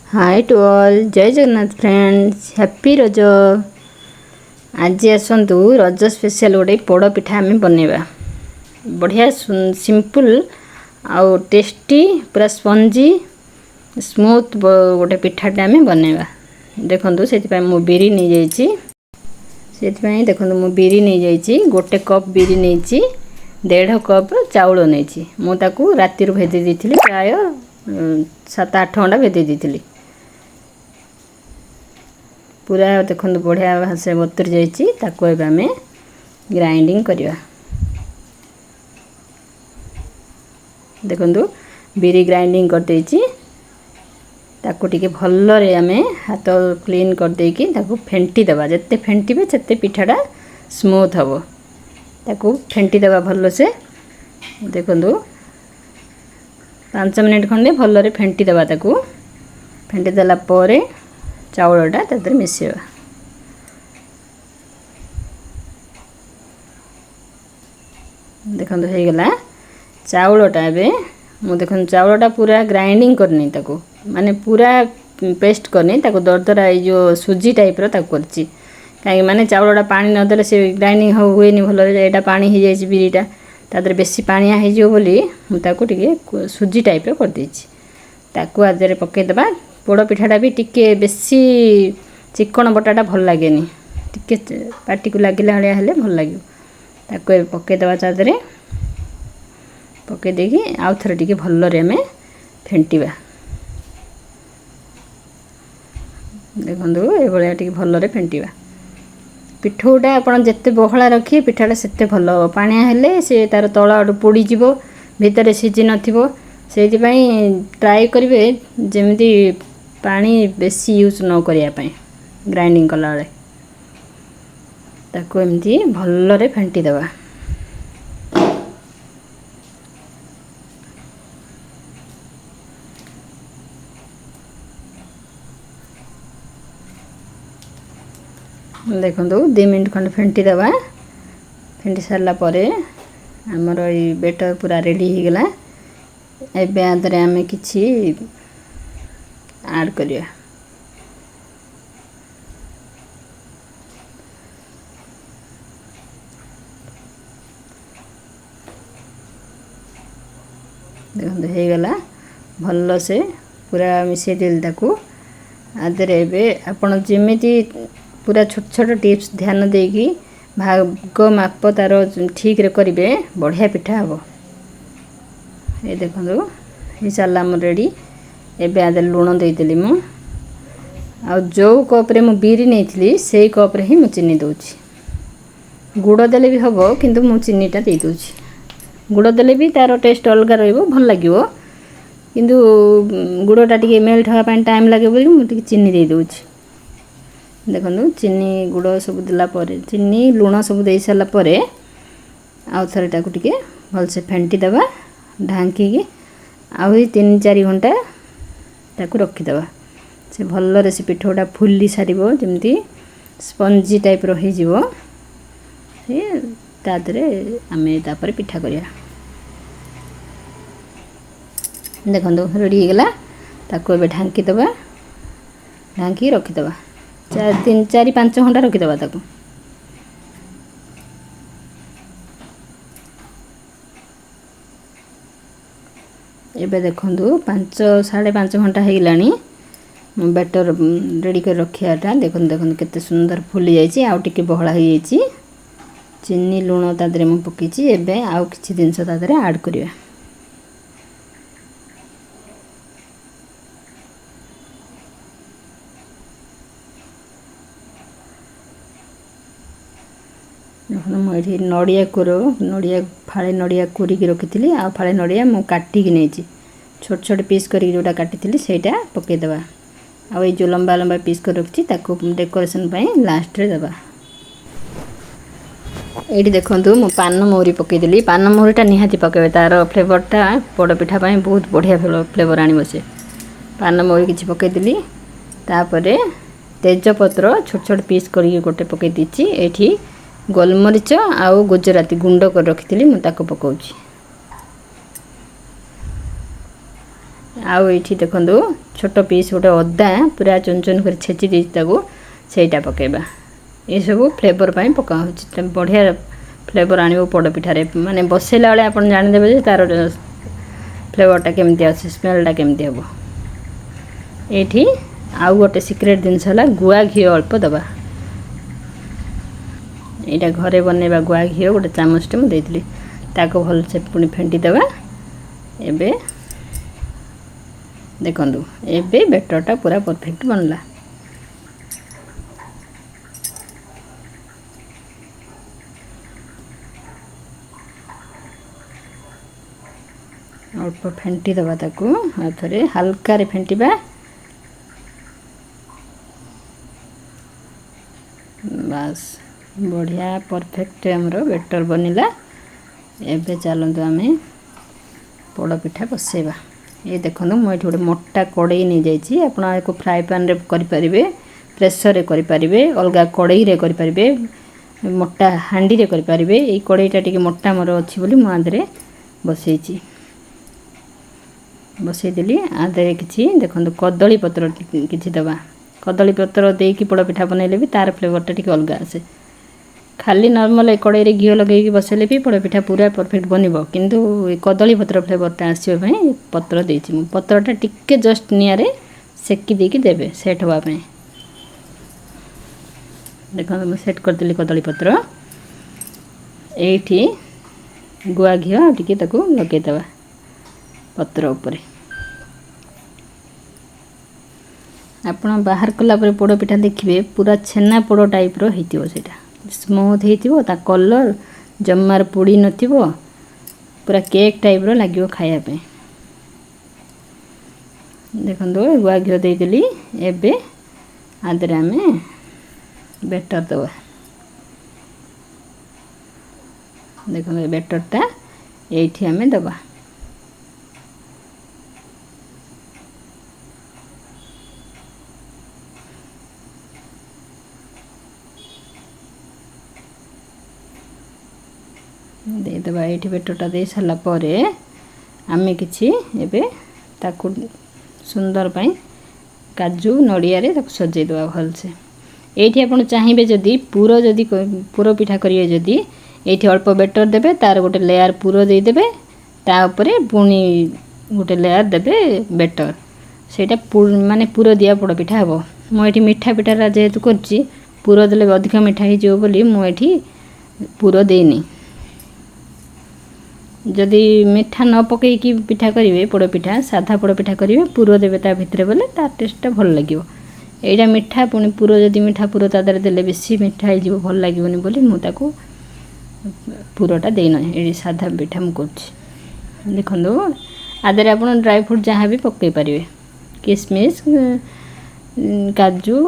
Hi to all जय Jagannath friends happy रज। आज आसतु रज स्पेशल गोटे पोड़ पिठा आम बनवा बढ़िया सिंपल आउ टेस्टी पूरा स्पंजी स्मूथ गोटे पिठाटे आम बनवा। देखो से मु बिरी नहीं जाइए देखो मु बिरी नहीं जाइए गोटे कप बिरी नहीं 1.5 कप चाउल नहीं मुझे राति भेदे दी प्राय 7-8 घंटा भेदे दी पूरा देखो बढ़िया भाषा बतुरी जाइए आम ग्राइंडिंग करवा। देखो बिरी ग्राइंडिंग करदे टी भलरे आम हाथ क्लीन करदेकी फेंटी दबा जिते फेंटे से पिठाटा स्मूथ हम ताकू फेंटी दबा भल से। देखो 5 मिनट खंडे भलरे फेंटी दबा ताकू फेंटी देला परे चाउलटा तादर मिसेवा। देखो हो गला चाउलटा एबे मु देखो चाउलटा पूरा ग्राइंडिंग करनी ताकू माने पूरा पेस्ट करनी ताकू दरदरा जो सुजी टाइप रो ताकू करची कहीं माने चाउलटा पानी न देले से ग्राइंडिंग हुएनी भलरे एटा पानी हो जाई बिरीटा तादर बेसी पानिया हो जो बोली मु ताकू टिके सुजी टाइप रो कर देची ताकू आदरे पके दबा। पोड़ पिठाटा भी टिके बेसी चिकन बटाटा भल लगे टिके पाटी को लगिला भाया हेले भल लगे ताकू पके दबा चादरे पके देकी आउ थरे टिके भलरे आमे फेंटीबा। देखो ये भाया टिके भलरे फेंटीबा। पिठौटा आपण जिते बहला रखिए पिठाटा सेते भल पानिया हेले से तार तळ आडू पोड़ी जीवो भितर सिझी नथिबो से ट्राई करेंगे जमी पानी बेसी यूज न करने ग्राइंडिंग कला बेले ताको एमती भलरे फेंटी दबा। देखो 2 मिनट खंड फेंटी दबा फेंटी सारा पर आमर ये बेटर पूरा रेडी हो गला। एबे आदरे आमे किछि ऐड करिया। देखो हो गला भल से पूरा मिसे दिल ताकू आदरे एबे आपण जेमिति पूरा छोट छोट टिप्स ध्यान देकी भाग माप तार ठीक रे करिवे बढ़िया पिठा हबो। ये देखो हो सारा आम रेडी। एबे आदे लुण देदेली मु आ जो कप रे मु बिरी नहीं से कप रे ही मु चीनी दउची गुड़ देले भी हबो किंतु मु चीनीटा दे दउची गुड़ देले भी तार टेस्ट अलग रहइबो भल लागिवो किंतु गुड़टा टिके मेल्ट होगा पानी टाइम लागे बोली मु टिके चीनी दे दउची। देखो चीनी गुड़ सब देला परे चीनी लुण सब दे सारा परे आउ थरे टाकू टिके भल से फेंटी दबा ढांकी आउ 3-4 घंटा ताकू रखीदबा से भल से पिठौटा फुली सार जमी स्पंजी टाइप रही आम तापर पिठा करिया। देखो रेडी हो गला ताकू एबे ढांकी दबा ढांकी रखीदबा 4-5 घंटा रखीदबा ताकू। एबे देखो 5-5.5 घंटा हो गलानी बैटर रेडी कर रखियाटा देखो देखो केते सुंदर फुली जाइए आउ टिके बहला हो जाइए चीनी लुण तादरे मु पकेची। एबे आउ किछि जिंस तादरे ऐड करिया। मुझे नड़िया कोर नड़िया फाड़े नड़िया कोरिक रखी आ फाड़े नड़िया मु काटिक नहीं छोट छोट पीस कर जोटा काटी सेटा पकईदबा आ जो लंबा लंबा पीस कर रखी डेकोरेशन लास्ट रे दबा। ये देखो मु पान महुरी पकईदेली पान महुरीटा निहाती पकेबे तार फ्लेवरटा पोड़ पिठा बहुत बढ़िया फ्लेवर आनी से पान महुरी किसी पकईदेली तापरे तेजपत्र छोट छोट पीस कर गोटे पकई दीची एठी गोलमरीच आउ गुजराती गुंड कर रखी मुझे पकाउची आउ ये देखो छोट पीस गोटे अदा पूरा चुन चुन कर छेची देछि ताको सेटा पकेबा। ये सब फ्लेवर पाई पका होछि बढ़िया फ्लेवर आनिबो पोड़ पिठारे माने बसेला बेले आपण जानि देबे जे तार फ्लेवरटा केमती आछे स्मेलटा केमती हबो। एठी आउ गोटे सिक्रेट जिनस हला गुआ घी अल्प दबा। एटा घरे बनेबा गुआ घी गोटे चामचटे मु देइतली ताको भल से पुनी फेंटी दबा। एबे देखंदु एबे बैटरटा पूरा परफेक्ट बनला। अल्प फेंटी दबा ताको आ थरे हल्का रे फेंटीबा। बस बढ़िया परफेक्ट हमरो बैटर बनिला। एबे चलंतु आमे पोड़ पिठा बसेबा। ये देखंदु मो एठी गोटे मोटा कड़ाई नै जाईची आपण एको फ्राई पैन रे करि परिबे प्रेशर रे करि परिबे अलगा कड़ाई रे करि परिबे मोटा हांडी रे करि परिबे। ए कड़ाईटा टिके मोटा मोर अछि बोली मु आदरे बसेईची बसई देली आदरे किछि देखंदु कदली पत्र किछि दबा। कदली पत्र देकी पोड़ पिठा बनैले भी तार फ्लेवरटा टिके अलगा आसे। खाली नॉर्मल कड़ाई रे घी लगेकी बसेले भी पोड़ पिठा पूरा परफेक्ट बनिबो किंतु कदली पत्र फ्लेवरटा आसीबो पई पत्र देछि मु। पत्रटा टिके जस्ट निया रे सेकी देकी देबे सेट होवा पई। देखंदु मु सेट कर देली कदली पत्र। एठी गुआ घी टिके ताको लगे दबा पत्र ऊपर। आपण बाहर कला पर पोड़ पिठा देखिबे पूरा छेना पोड़ टाइप रो हेतिबो सेटा स्मूथ हेतिबो ता कलर जम्मार पुड़ी नथिबो पूरा केक टाइप रो लागियो खाया पे। देखंदो गुआ घी दे देली। एबे आदरे आमे बैटर दबा। देखंदो बैटरटा एठी आमे दबा। दे दबा एठी बैटरटा दे साला परे आमे किछि एबे ताकू सुंदर पाई काजू नड़िया रे ताकू सजे दबा भल से। एठी आपण चाहिबे जदी पूरो पिठा करिए जदी एठी अल्प बैटर देबे तार गोटे लेयर पूरो दे देबे ता ऊपरे पुनी गोटे लेयर देबे बैटर सेटा माने पूरो दिया पोड़ पिठा हबो। मु एठी मिठा पिठा जेहेतु करछि पूरो देले अधिक मिठा हि जो बोली मु एठी पूरो देनी। जदि मिठा न पकई की पिठा करिवे पोड़ पिठा साधा पोड़ पिठा करिवे पूरो देबे ता भितरे बोले ता टेस्टटा भल लागिवो। एटा मिठा पुनी पूरो जदि मिठा पूरो ता दरे देले बेसी मिठा हि जीवो भल लागिवोनी बोली मु ताको पूरोटा देई न एडी साधा पिठा मु करछि। देखंदो आदरे आपण ड्राई फ्रूट जहाँ भी पकई परिवे किशमिश काजू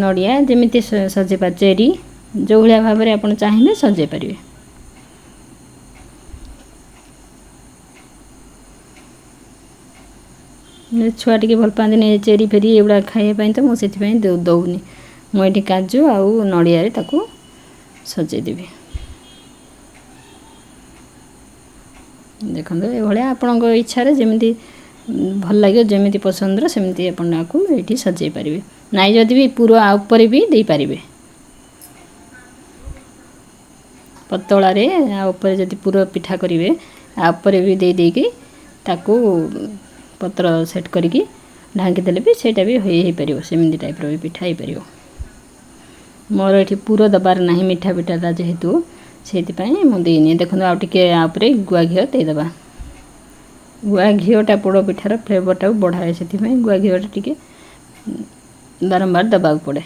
नड़िया जेमिति सजेबा चेरी जो भलिया भाबरे आपण चाहिबे सजे परिवे। छुआ टिके भल पाते नहीं चेरी फेरी एगुड़ा खाइबा तो मुझे दौनी मुझे काजू आउ नड़िया रे ताकू सजे देबी। देखो ये आपण इच्छा जमी भल लगे जमी पसंद सेमती आपको ये सजे पारे नाई जदि भी पूरा ऊपर भी दे पारे पतला रे ऊपर जदि पूरा पिठा करेंगे आपर भी दे देकी ताकू पत्र सेट करिकी ढांकी देले भी सेटा भी हो पार सेमती टाइप रो पिठा हो पार। मोर ये पूरा दबार ना मिठा पिठाटा जेहेतु से मुझे देखो आउ टे गुआ घी देदेबा। गुआ घीटा पोड़ पिठार फ्लेवरटा बढ़ाए से गुआ घीटा टी बारंबार दबा पड़े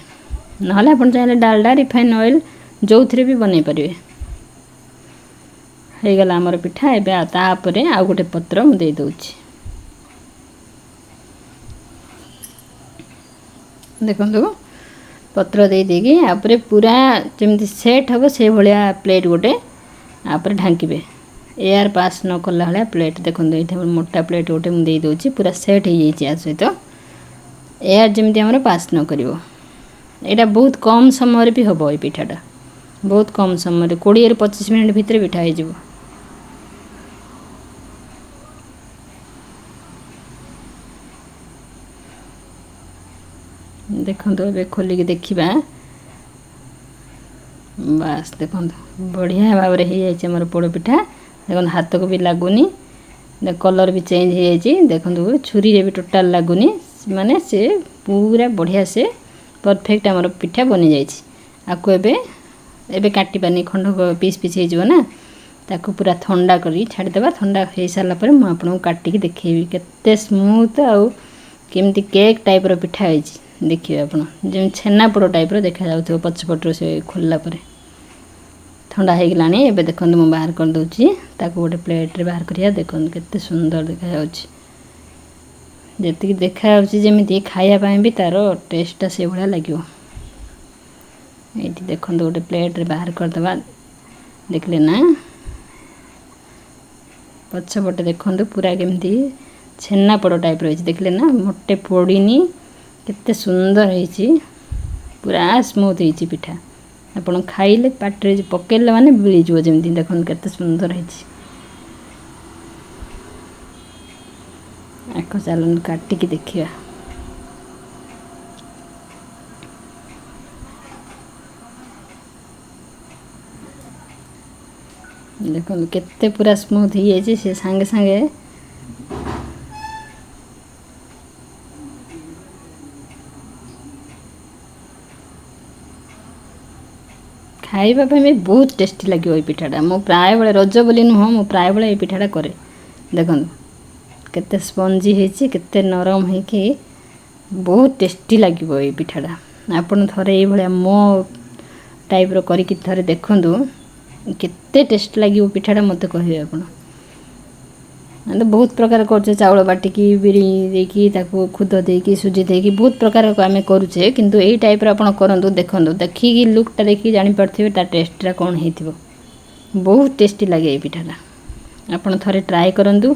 ना आप चाहिए डालडा रिफाइन ऑयल जो थे भी बनई पारे। हो गला आमर पिठा एबे तापरे आउ गोटे पत्र मुझे दौची देखो पत्र दे देगी आपरे पूरा जमी सेट हम से भाया प्लेट गोटे आपरे ढांकीबे एयर पास न कला भाया प्लेट देखो ये मोटा प्लेट गोटे मुझे दूसरी पूरा सेट हो जाए सहित एयर जमी आम पास न कर यहाँ बहुत कम समय भी हम ये पिठाटा बहुत कम समय 20-25 मिनट भितर पिठा हो। देखो ए खोलिक देखा बास देखो बढ़िया भाव में हो मोर पोड़पिठा देखो हाथ को भी लगुनि कलर भी चेंज हो जाए देखो छुरी रे भी टोटाल लगुनि माने से पूरा बढ़िया से परफेक्ट आमर पिठा बनी जाइए आपको एबे काटी पानी खंड पीस पीस हो ना ताकू पूरा ठंडा करी छाड़देवा ठंडा हो सारा पर मुझे आपको काटिकी देखेबी केते स्मूथ आउ केमती केक टाइप रो पिठा होइछि देखिए आपन जे छेनापोड़ टाइप रो देखा जाउथो पछपटर से खोलला पर ठंडा हो गलानी एबे देखो मु बाहर कर दउछि ताकू गोटे प्लेट रे बाहर करिया देखो केते सुंदर देखा जाउछि जेतिक देखा जाउछि जेमिति खाया पाए भी तार टेस्ट से भला लागियो एठी देखो गोटे प्लेट रे बाहर कर दबा देखले ना पछपटे देखो पूरा केमती छेनापोड़ टाइप रही देखले ना मोटे पोड़ीनी केते सुंदर होइछि पूरा स्मूथ होइछि पिठा आपण खाइले पाटरे पकेले माने बिली जो जेमती देखन केते सुंदर होइछि आको चालन काटिकी देखिया देखो केते पूरा स्मूथ ही है से संगे संगे खाइबा पे बहुत टेस्टी लगे ये पिठाटा मु प्राय बेले रज बोली नुह मु प्राय बेले ये पिठाटा करे देखो केते स्पंजी होइछि केते नरम है कि बहुत टेस्टी लगे ये पिठाटा आपन थरे ये भलिया मो टाइप रो करी कि थरे देखंदु केते टेस्ट लगे पिठाटा मते कहबे आपन तो बहुत प्रकार करछे चावल बाटिकी बिरी देकी ताको खुद देकी सुजी देकी बहुत प्रकार को आमे करूछे किंतु एई टाइप रो आपण करंतु देखंदु देखि लुकटा देखि जानि परथिबे ता टेस्टरा कोन हेतिबो बहुत टेस्टी लागे ए पिठाटा आपण थरे ट्राई करंतु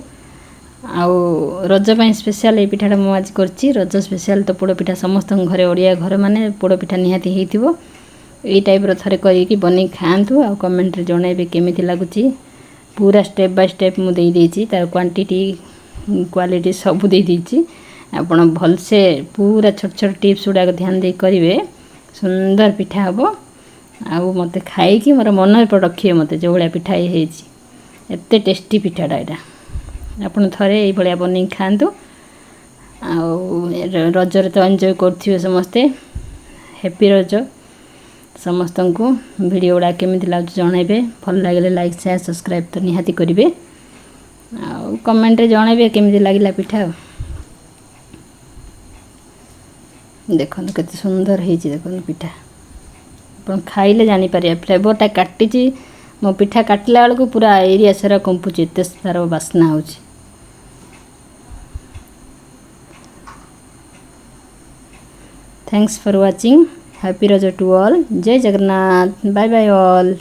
आउ रज पई स्पेशल ए पिठाटा मु आज करछि रज स्पेशल तो पोड़ पिठा समस्त घरे ओडिया घर माने पोड़ पिठा निहाती हेतिबो एई टाइप रो थरे करी कि बनी खांतु आ कमेंट रे जणाइबे केमिति लागुछि पूरा स्टेप बाय स्टेप मु दे देछि तार क्वांटिटी क्वालिटी सब दे देछि आपण भल से पूरा छोट छोट टिप्स उडा ध्यान दे करिवे सुंदर पिठा हबो आउ मते खाई कि मोर मन पर रखिए मते जो भलिया पिठा हेछि एते टेस्टी पिठाटा एटा आपण थरे एई भलिया बनी खांतु आउ रज रे तो एन्जॉय करथियो समस्ते हैप्पी रज समस्त को वीडियो गुड़ा केमिति लागु जणाइबे भल लागले लाइक शेयर सब्सक्राइब तो निहाती करिवे आ कमेंट रे जणाइबे केमिति लागिला पिठा देखो केते सुंदर हेछि देखो पिठा अपन खाइले जानि पारे फ्लेवरटा काटिछि मो पिठा काटला बेल को पूरा एरिया सारा कंपुछि एते सारा वासना होछि थैंक्स फॉर वाचिंग हैप्पी रज टू ऑल जय जगन्नाथ बाय बाय ऑल।